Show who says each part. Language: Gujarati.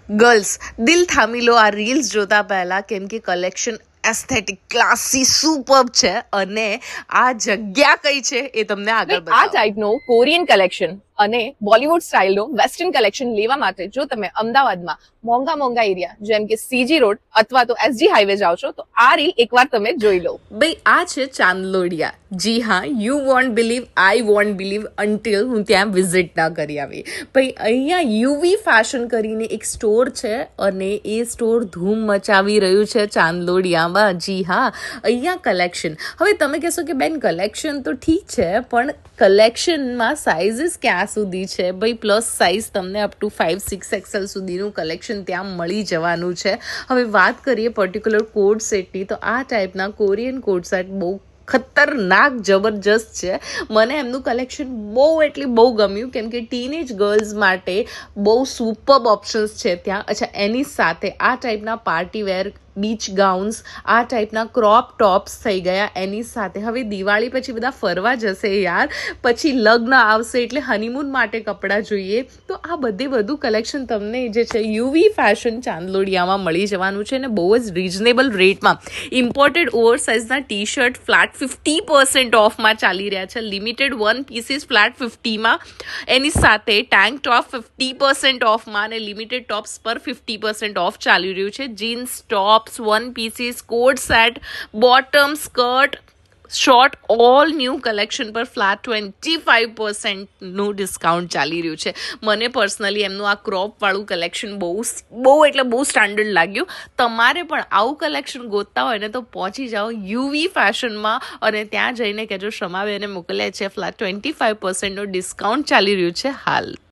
Speaker 1: ગર્લ્સ દિલ થામી લો આ રીલ્સ જોતા પહેલા, કેમ કે કલેક્શન એસ્થેટિક ક્લાસી સુપર્બ છે અને આ જગ્યા કઈ છે એ તમને આગળ
Speaker 2: આ
Speaker 1: બતાવું.
Speaker 2: ટાઈપનો કોરિયન કલેક્શન અને બોલિવૂડ સ્ટાઇલનો વેસ્ટર્ન કલેક્શન લેવા માટે જો તમે અમદાવાદમાં મોંઘા એરિયા જેમ કે સીજી રોડ અથવા તો એસજી હાઈવે જાઓ છો તો આ રીલ એકવાર તમે જોઈ લો.
Speaker 1: ભાઈ આ છે ચાંદલોડિયા. જી હા, you want believe, I want believe until હું ત્યાં વિઝિટ ના કરી આવી. ભાઈ અહીંયા યુવી ફેશન કરીને એક સ્ટોર છે અને એ સ્ટોર ધૂમ મચાવી રહ્યું છે ચાંદલોડિયામાં. જી હા, અહીંયા કલેક્શન. હવે તમે કહેશો કે બેન કલેક્શન તો ઠીક છે, પણ કલેક્શનમાં સાઇઝીસ ક્યાં સુધી છે? ભાઈ પ્લસ સાઇઝ તમને અપ ટુ 5-6 XL સુધીનું કલેક્શન ત્યાં મળી જવાનું છે. હવે વાત કરીએ પર્ટિક્યુલર કોડ સેટની, તો આ ટાઈપના કોરિયન કોડ સેટ બહુ ખતરનાક જબરજસ્ત છે. મને એમનું કલેક્શન બહુ ગમ્યું, કેમ કે ટીનેજ ગર્લ્સ માટે બહુ સુપર્બ ઓપ્શન્સ છે ત્યાં. અચ્છા, એની સાથે આ ટાઈપના પાર્ટી વેર બીચ ગાઉન્સ, આ ટાઈપના ક્રોપ ટોપ્સ થઈ ગયા. એની સાથે હવે દિવાળી પછી બધા ફરવા જશે યાર, પછી લગ્ન આવશે એટલે હનીમૂન માટે કપડાં જોઈએ, તો આ બધું કલેક્શન તમને જે છે યુવી ફેશન ચાંદલોડિયામાં મળી જવાનું છે અને બહુ જ રિઝનેબલ રેટમાં. ઇમ્પોર્ટેડ ઓવરસાઇઝના ટી શર્ટ ફ્લેટ 50% ઓફમાં ચાલી રહ્યા છે. લિમિટેડ 1 પીસીસ ફ્લેટ 50માં, એની સાથે ટેન્ક ટોપ 50% ઓફમાં અને લિમિટેડ ટોપ્સ પર 50% ઓફ ચાલી રહ્યું છે. Jeans top, 1 pieces, code set, bottom, skirt, short, all new collection પર ફ્લેટ 25% ડિસ્કાઉન્ટ ચાલી રહ્યું છે. મને પર્સનલી એમનું આ ક્રોપવાળું કલેક્શન બહુ સ્ટાન્ડર્ડ લાગ્યું. તમારે પણ આવું કલેક્શન ગોતતા હોય ને તો પહોંચી જાઓ યુવી ફેશનમાં અને ત્યાં જઈને કહેજો શમાબેને મોકલ્યા છે. ફ્લેટ 25% ડિસ્કાઉન્ટ ચાલી રહ્યું છે હાલ.